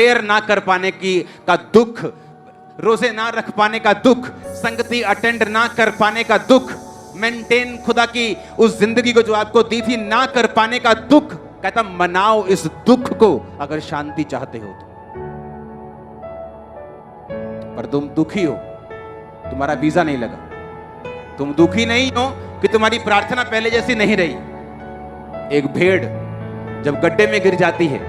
Prayer ना कर पाने की का दुख, रोजे ना रख पाने का दुख, संगति अटेंड ना कर पाने का दुख, मेंटेन खुदा की उस जिंदगी को जो आपको दी थी ना कर पाने का दुख। कहता मनाओ इस दुख को अगर शांति चाहते हो तो। पर तुम दुखी हो, तुम्हारा वीजा नहीं लगा। तुम दुखी नहीं हो कि तुम्हारी प्रार्थना पहले जैसी नहीं रही। एक भेड़ जब गड्ढे में गिर जाती है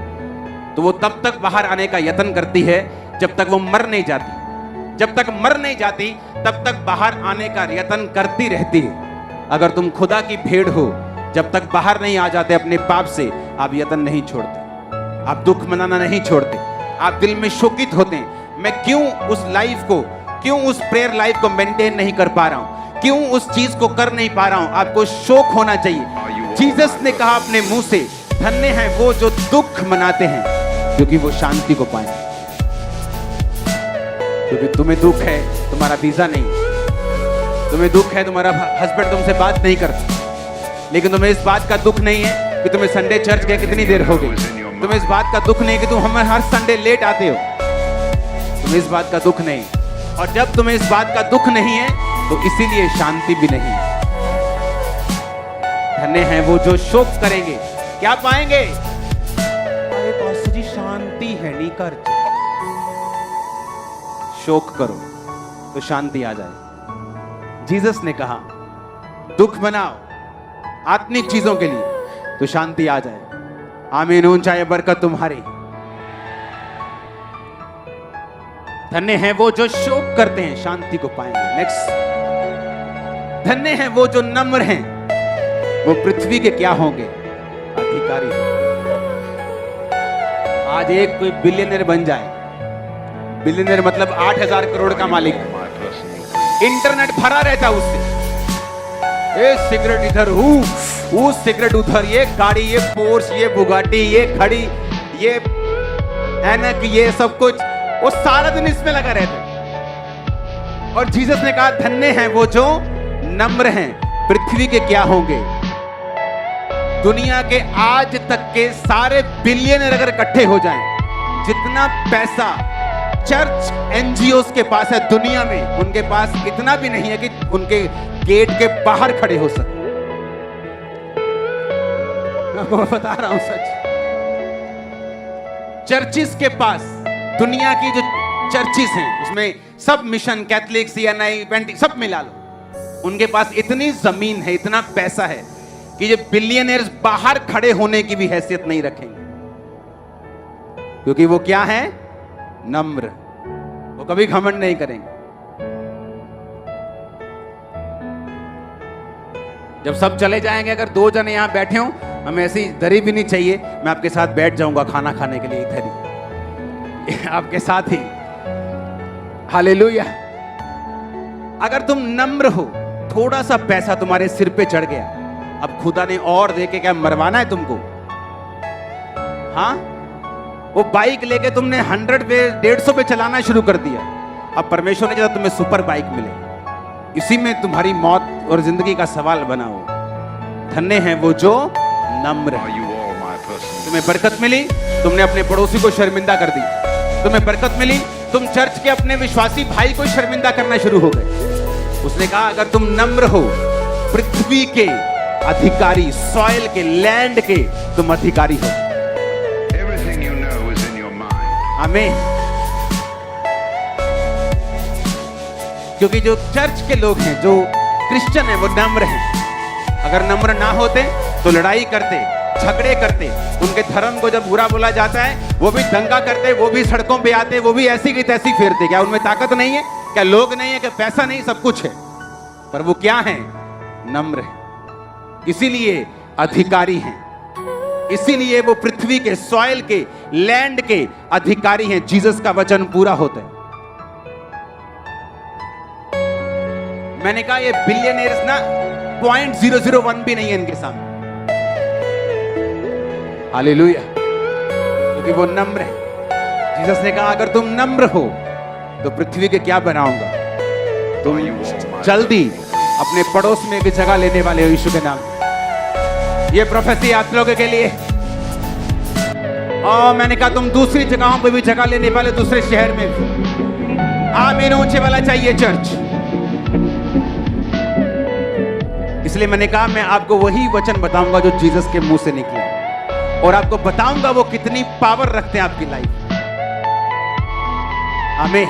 तो वो तब तक बाहर आने का यत्न करती है जब तक वो मर नहीं जाती। जब तक मर नहीं जाती तब तक बाहर आने का यत्न करती रहती है। अगर तुम खुदा की भेड़ हो, जब तक बाहर नहीं आ जाते अपने पाप से, आप यत्न नहीं छोड़ते, आप दुख मनाना नहीं छोड़ते, आप दिल में शोकित होते हैं। मैं क्यों उस लाइफ को, क्यों उस प्रेयर लाइफ को मेंटेन नहीं कर पा रहा हूं, क्यों उस चीज को कर नहीं पा रहा हूं। आपको शोक होना चाहिए। जीसस ने कहा अपने मुंह से, धन्य हैं वो जो दुख मनाते हैं क्योंकि वो शांति को पाएंगे। क्योंकि तुम्हें दुख है तुम्हारा वीजा नहीं, तुम्हें दुख है तुम्हारा हस्बैंड तुमसे बात नहीं करता, लेकिन तुम्हें इस बात का दुख नहीं है कि तुम्हें संडे चर्च गए कितनी देर हो गई। तुम्हें इस बात का दुख नहीं कि तुम हमें हर संडे लेट आते हो। तुम्हें इस बात का दुख नहीं, और जब तुम्हें इस बात का दुख नहीं है तो इसीलिए शांति भी नहीं है। धन्य हैं वो जो शोक करेंगे, क्या पाएंगे? अरे कौशली शांति है नहीं कर, शोक करो तो शांति आ जाए। जीसस ने कहा दुख मनाओ आत्मिक चीजों के लिए तो शांति आ जाए। आमीन। ऊंचा ये बरकत तुम्हारी। धन्य हैं वो जो शोक करते हैं शांति को पाएंगे। नेक्स्ट, धन्य हैं वो जो नम्र हैं, वो पृथ्वी के क्या होंगे? अधिकारी। आज एक कोई बिलियनर बन जाए, बिलियनर मतलब 8,000 करोड़ का मालिक, इंटरनेट भरा रहता उससे, ये सिगरेट इधर, वो सिगरेट उधर, ये गाड़ी, ये पोर्स, ये बुगाटी, ये खड़ी, ये ऐनक, ये सब कुछ, वो सारा दिन इसमें लगा रहता है। और जीसस ने कहा धन्य हैं वो जो नम्र हैं, पृथ्वी के क्या होंगे? दुनिया के आज तक के सारे बिलियनर अगर इकट्ठे हो जाएं, जितना पैसा चर्च एनजीओस के पास है दुनिया में, उनके पास इतना भी नहीं है कि उनके गेट के बाहर खड़े हो सके। मैं बता रहा हूं सच। चर्चिस के पास, दुनिया की जो चर्चिस हैं उसमें सब मिशन, कैथलिक, सीएनआई, पेंटी, सब मिला लो, उनके पास इतनी जमीन है, इतना पैसा है कि ये बिलियनर्स बाहर खड़े होने की भी हैसियत नहीं रखेंगे। क्योंकि वो क्या है? नम्र। वो कभी घमंड नहीं करेंगे। जब सब चले जाएंगे, अगर 2 जने यहां बैठे हो, हमें ऐसी दरी भी नहीं चाहिए, मैं आपके साथ बैठ जाऊंगा खाना खाने के लिए इधर ही आपके साथ ही। हालेलुया। अगर तुम नम्र हो, थोड़ा सा पैसा तुम्हारे सिर पे चढ़ गया, अब खुदा ने और देके क्या मरवाना है तुमको? हाँ, वो बाइक लेके तुमने 100 पे 150 पे चलाना शुरू कर दिया, अब परमेश्वर ने चाहा तुम्हें सुपर बाइक मिले, इसी में तुम्हारी मौत और जिंदगी का सवाल बना हो। धन्य हैं वो जो नम्र हैं। तुम्हें बरकत मिली, तुमने अपने पड़ोसी को शर्मिंदा कर दी। तुम्हें बरकत मिली, तुम चर्च के अपने विश्वासी भाई को शर्मिंदा करना शुरू हो गए। उसने कहा अगर तुम नम्र हो, पृथ्वी के अधिकारी, सॉइल के, लैंड के तुम अधिकारी हो। आमीन। क्योंकि जो चर्च के लोग हैं, जो क्रिश्चियन हैं, वो नम्र हैं। अगर नम्र ना होते तो लड़ाई करते, झगड़े करते, उनके धर्म को जब बुरा बोला जाता है वो भी दंगा करते, वो भी सड़कों पे आते, वो भी ऐसी की तैसी फेरते। क्या उनमें ताकत नहीं है? क्या लोग नहीं है? क्या पैसा नहीं? सब कुछ है, पर वो क्या है? नम्र है। इसीलिए अधिकारी हैं, इसीलिए वो पृथ्वी के, सॉइल के, लैंड के अधिकारी हैं। जीसस का वचन पूरा होता है। मैंने कहा ये बिलियनर्स ना 0.001 भी नहीं है इनके सामने। हालेलुया। क्योंकि वो नम्र है। जीसस ने कहा अगर तुम नम्र हो तो पृथ्वी के क्या बनाऊंगा? तुम जल्दी अपने पड़ोस में भी जगह लेने वाले हो यीशु के नाम। ये प्रोफेसी आप लोगों के लिए, और मैंने कहा तुम दूसरी जगहों पे भी जगह लेने वाले, दूसरे शहर में भी। आमीन ऊंचे वाला चाहिए चर्च। इसलिए मैंने कहा मैं आपको वही वचन बताऊंगा जो जीसस के मुंह से निकले, और आपको बताऊंगा वो कितनी पावर रखते हैं आपकी लाइफ में। आमीन।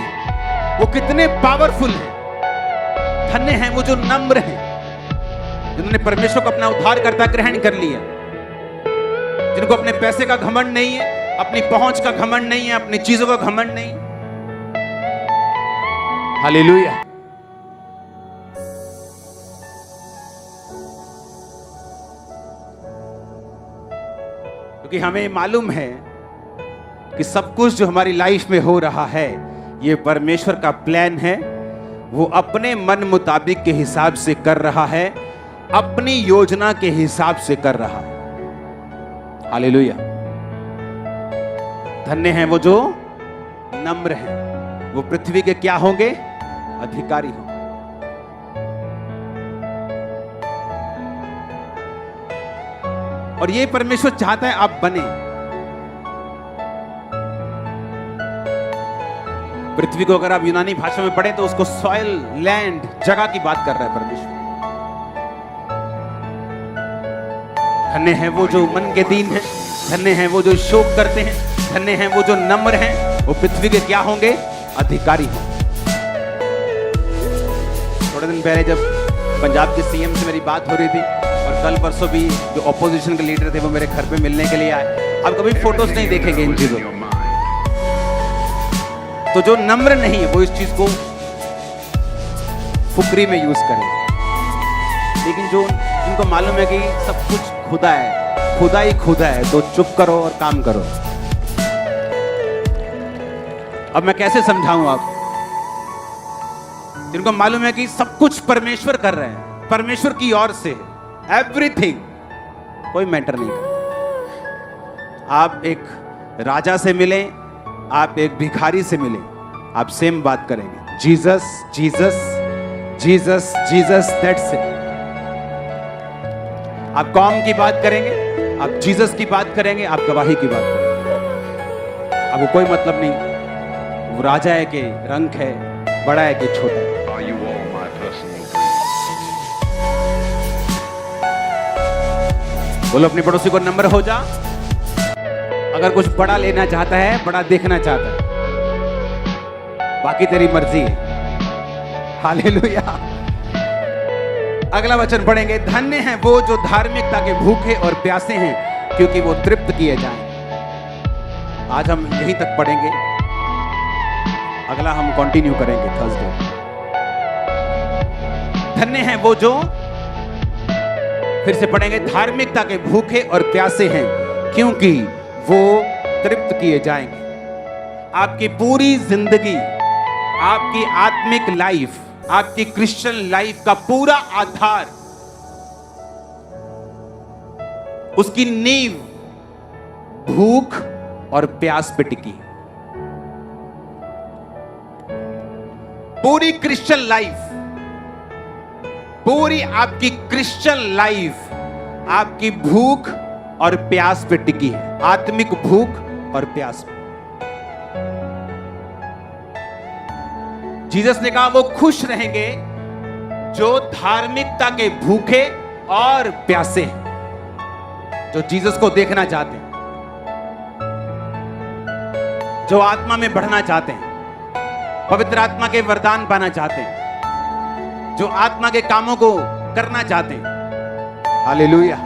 वो कितने पावरफुल हैं। धन्य हैं वो जो नम्र हैं, जिन्होंने परमेश्वर को अपना उद्धारकर्ता ग्रहण कर लिया, जिनको अपने पैसे का घमंड नहीं है, अपनी पहुंच का घमंड नहीं है, अपनी चीजों का घमंड नहीं। हालेलुया। क्योंकि हमें मालूम है कि सब कुछ जो हमारी लाइफ में हो रहा है ये परमेश्वर का प्लान है। वो अपने मन मुताबिक के हिसाब से कर रहा है, अपनी योजना के हिसाब से कर रहा है। हालेलुया। धन्य हैं वो जो नम्र हैं, वो पृथ्वी के क्या होंगे? अधिकारी होंगे। और ये परमेश्वर चाहता है आप बने। पृथ्वी को अगर आप यूनानी भाषा में पढ़ें तो उसको सॉइल, लैंड, जगह की बात कर रहा है परमेश्वर। धन्य हैं वो जो मन के दीन हैं, धन्य हैं वो जो शोक करते हैं, धन्य हैं वो जो नम्र हैं, वो पृथ्वी के क्या होंगे? अधिकारी होंगे। थोड़े दिन पहले जब पंजाब के सीएम से मेरी बात हो रही थी, और कल परसों भी जो ऑपोजिशन के लीडर थे वो मेरे घर पे मिलने के लिए आए। आप कभी फोटोज नहीं देखेंगे इन चीजों में। तो जो नम्र नहीं है वो इस चीज को फुकरी में यूज करें, लेकिन जो जिनको मालूम है कि सब कुछ खुदा है, खुदा ही खुदा है, तो चुप करो और काम करो। अब मैं कैसे समझाऊं आप जिनको मालूम है कि सब कुछ परमेश्वर कर रहे हैं, परमेश्वर की ओर से एवरीथिंग, कोई मैटर नहीं करता। आप एक राजा से मिले, आप एक भिखारी से मिले, आप सेम बात करेंगे, Jesus Jesus Jesus Jesus, that's it. आप कौम की बात करेंगे, आप जीसस की बात करेंगे, आप गवाही की बात करेंगे। आपको कोई मतलब नहीं वो राजा है कि रंग है, बड़ा है कि छोटा है। बोलो अपने पड़ोसी को नंबर हो जा। अगर कुछ बड़ा लेना चाहता है, बड़ा देखना चाहता है, बाकी तेरी मर्जी है। हालेलुया। अगला वचन पढ़ेंगे, धन्य हैं वो जो धार्मिकता के भूखे और प्यासे हैं, क्योंकि वो तृप्त किए जाएं। आज हम यहीं तक पढ़ेंगे, अगला हम कंटिन्यू करेंगे थर्सडे। धन्य हैं वो जो, फिर से पढ़ेंगे, धार्मिकता के भूखे और प्यासे हैं, क्योंकि वो तृप्त किए जाएंगे। आपकी पूरी जिंदगी, आपकी आत्मिक लाइफ, आपकी क्रिश्चियन लाइफ का पूरा आधार, उसकी नींव भूख और प्यास पे टिकी। पूरी क्रिश्चियन लाइफ, पूरी आपकी क्रिश्चियन लाइफ आपकी भूख और प्यास पे टिकी है, आत्मिक भूख और प्यास पे। जीसस ने कहा वो खुश रहेंगे जो धार्मिकता के भूखे और प्यासे हैं, जो जीसस को देखना चाहते हैं, जो आत्मा में बढ़ना चाहते हैं, पवित्र आत्मा के वरदान पाना चाहते हैं, जो आत्मा के कामों को करना चाहते हैं। हालेलुया।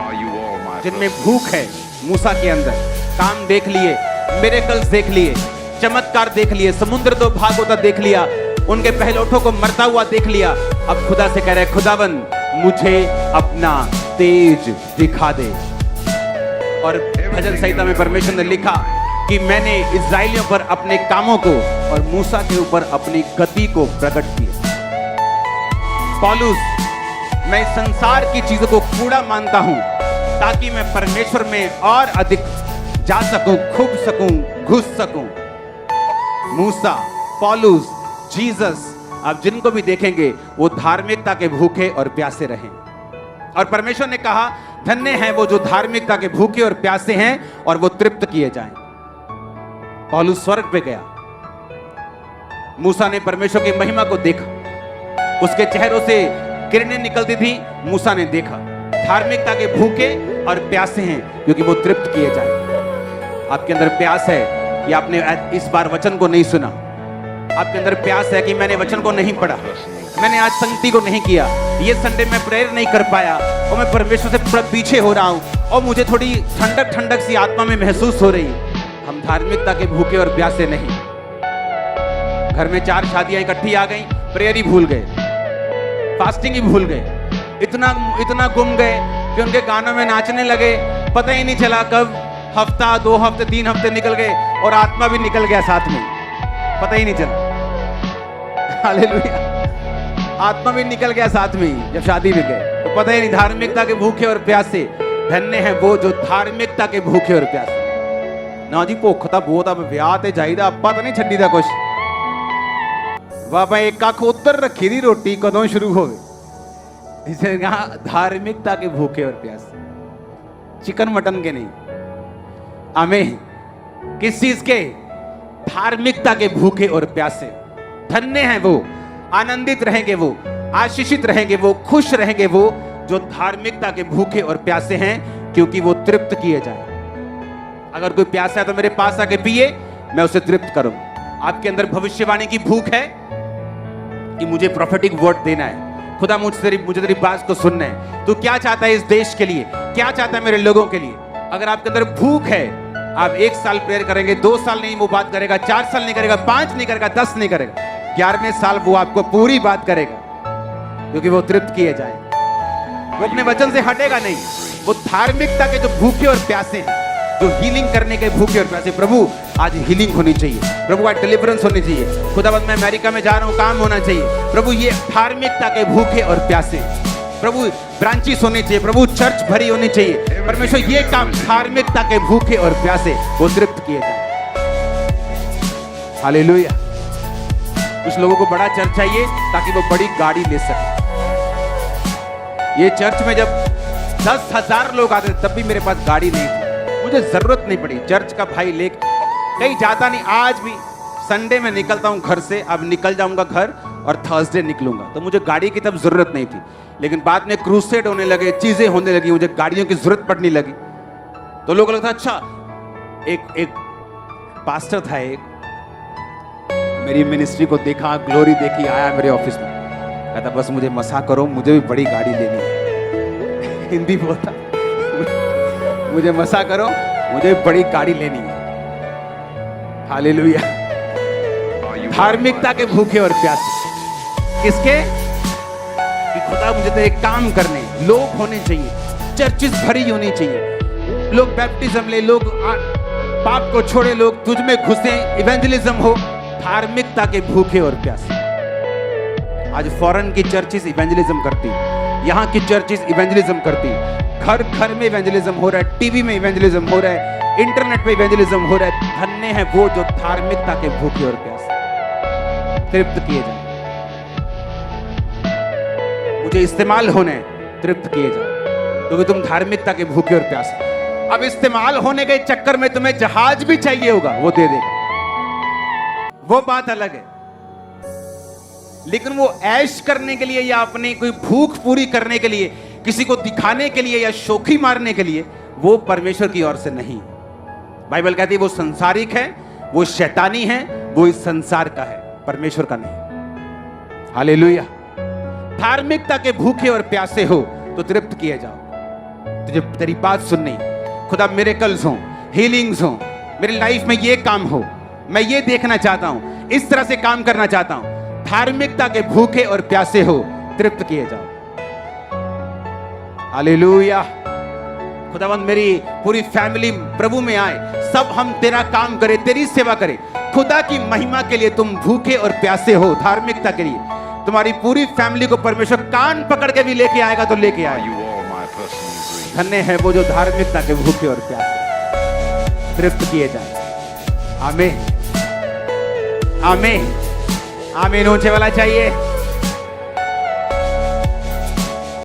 जिनमें भूख है, मूसा के अंदर काम देख लिए, मिरेकल्स देख लिए, चमत्कार देख लिए, समुद्र दो भाग होता देख लिया, उनके पहलौठों को मरता हुआ देख लिया। अब खुदा से कह रहे, खुदावन मुझे अपना तेज दिखा दे। और भजन संहिता में परमेश्वर ने लिखा कि मैंने इस्राएलियों पर अपने कामों को और मूसा के ऊपर अपनी गति को प्रकट किया। पौलुस, मैं संसार की चीजों को कूड़ा मानता हूं ताकि मैं परमेश्वर में और अधिक जा सकूं, खुब सकूं, घुस सकूं। मूसा, पौलुस, जीसस, आप जिनको भी देखेंगे वो धार्मिकता के भूखे और प्यासे रहे। और परमेश्वर ने कहा धन्य हैं वो जो धार्मिकता के भूखे और प्यासे हैं और वो तृप्त किए जाएं। पौलुस स्वर्ग पे गया। मूसा ने परमेश्वर की महिमा को देखा, उसके चेहरों से किरणें निकलती थी। मूसा ने देखा धार्मिकता के भूखे और प्यासे हैं क्योंकि वो तृप्त किए जाए। आपके अंदर प्यास है कि आपने इस बार वचन को नहीं सुना, आपके अंदर प्यास है कि मैंने वचन को नहीं पढ़ा, मैंने आज संगति को नहीं किया, ये संडे मैं प्रेयर नहीं कर पाया और मैं परमेश्वर से थोड़ा पीछे हो रहा हूं और मुझे थोड़ी ठंडक ठंडक सी आत्मा में महसूस हो रही। हम धार्मिकता के भूखे और प्यासे नहीं। घर में 4 शादियां इकट्ठी आ गई, प्रेयर ही भूल गए, फास्टिंग ही भूल गए, इतना गुम गए कि उनके गानों में नाचने लगे, पता ही नहीं चला कब हफ्ता 2 हफ्ते 3 हफ्ते निकल गए और आत्मा भी निकल गया साथ में, पता ही नहीं चला। हालेलुया, आत्मा भी निकल गया साथ में ही जब शादी में गए, तो पता ही नहीं। धार्मिकता के भूखे और प्यासे, धन्य है वो जो धार्मिकता के भूखे और प्यासे। ना जी भुख तां बहुत आ, विआह ते जाईदा, आपां तां नहीं छड्डीदा कुछ। बाबा एक कख उधर रखी दी, रोटी कदों शुरू होवे। इसे कहा धार्मिकता के भूखे और प्यासे, चिकन मटन के नहीं। आमीन। किस चीज के? धार्मिकता के भूखे और प्यासे। धन्य हैं वो, आनंदित रहेंगे वो, आशीषित रहेंगे वो, खुश रहेंगे वो जो धार्मिकता के भूखे और प्यासे हैं, क्योंकि वो तृप्त किए जाए। अगर कोई प्यासा है तो मेरे पास आके पिए, मैं उसे तृप्त करूंगा। आपके अंदर भविष्यवाणी की भूख है कि मुझे प्रोफेटिक वर्ड देना है, खुदा मुझे तेरी बात को सुनना है, तू क्या चाहता है इस देश के लिए, क्या चाहता है मेरे लोगों के लिए। अगर आपके अंदर भूख है, आप 1 साल प्रेयर करेंगे, 2 साल नहीं वो बात करेगा, 4 साल नहीं करेगा, 5 नहीं करेगा, 10 नहीं करेगा, 11वें साल वो आपको पूरी बात करेगा, क्योंकि वो तृप्त किए जाए। वो अपने वचन से हटेगा नहीं। वो धार्मिकता के जो भूखे और प्यासे हैं, जो हीलिंग करने के भूखे और प्यासे, प्रभु आज हीलिंग होनी चाहिए, प्रभु आज डिलीवरेंस होनी चाहिए, खुदावंद मैं अमेरिका में जा रहा हूं, काम होना चाहिए, प्रभु ये धार्मिकता के भूखे और प्यासे, प्रभु ब्रांचेस होनी चाहिए, प्रभु चर्च भरी होनी चाहिए, परमेश्वर ये काम धार्मिकता के भूखे और प्यासे वो तृप्त किए जाए। हालेलुया। कुछ लोगों को बड़ा चर्च चाहिए ताकि वो बड़ी गाड़ी ले सके। ये चर्च में जब 10,000 लोग आते तब भी मेरे पास गाड़ी नहीं थी, मुझे जरूरत नहीं पड़ी। चर्च का भाई लेके कहीं जाता नहीं, आज भी संडे में निकलता हूं घर से, अब निकल जाऊंगा घर और थर्सडे निकलूंगा, तो मुझे गाड़ी की तब जरूरत नहीं थी। लेकिन बाद में क्रूसेड होने लगे, चीजें होने लगी, मुझे गाड़ियों की जरूरत पड़ने लगी, तो लोगों को लगता अच्छा। एक पास्टर था, एक मेरी मिनिस्ट्री को देखा, ग्लोरी देखी, आया मेरे ऑफिस में, कहता बस मुझे मसा करो, मुझे भी बड़ी गाड़ी लेनी है। हिंदी बोलता, मुझे मसा करो, मुझे बड़ी गाड़ी लेनी है। हालेलुया। धार्मिकता के भूखे और प्यासे किसके? कि खुदा मुझे तो एक काम करने, लोग होने चाहिए, चर्चेस भरी होनी चाहिए, लोग बैप्टिज्म ले, लोग पाप को छोड़े, लोग तुझ में घुसे, इवेंजलिज्म हो। धार्मिकता के भूखे और प्यासे। आज फॉरेन की चर्चेस इवेंजलिज्म करती, यहाँ की चर्चेस इवेंजलिज्म करती, घर घर में इवेंजलिज्म हो रहा है, टीवी में इवेंजलिज्म हो रहा है, इंटरनेट पे इवेंजलिज्म हो रहा है। धन्य है वो जो धार्मिकता के भूखे और प्यासे तृप्त किए जाए। मुझे इस्तेमाल होने, तृप्त किए जाए, क्योंकि तुम धार्मिकता के भूखे और प्यासे। अब इस्तेमाल होने के चक्कर में तुम्हें जहाज भी चाहिए होगा, वो दे देगा, वो बात अलग है। लेकिन वो ऐश करने के लिए या अपनी कोई भूख पूरी करने के लिए, किसी को दिखाने के लिए या शोखी मारने के लिए, वो परमेश्वर की ओर से नहीं। बाइबल कहती है वो संसारिक है, वो शैतानी है, वो इस संसार का है, परमेश्वर का नहीं। हालेलुया। धार्मिकता के भूखे और प्यासे हो तो तृप्त किए जाओ। तुझे तेरी बात सुननी, खुदा मिरेकल्स हो, हीलिंग्स हो, मेरी लाइफ में ये काम हो, मैं ये देखना चाहता हूं, इस तरह से काम करना चाहता हूं। धार्मिकता के भूखे और प्यासे हो, तृप्त किए जाओ। हालेलुया। खुदावंद मेरी पूरी फैमिली प्रभु में आए, सब हम तेरा काम करें, तेरी सेवा करें, खुदा की महिमा के लिए। तुम भूखे और प्यासे हो धार्मिकता के लिए, तुम्हारी पूरी फैमिली को परमेश्वर कान पकड़ के भी लेके आएगा तो लेके आएगा। धन्य है वो जो धार्मिकता के भूखे और प्यासे तृप्त किए जाए। आमीन, आमीन, आमीन। ऊंचे वाला चाहिए।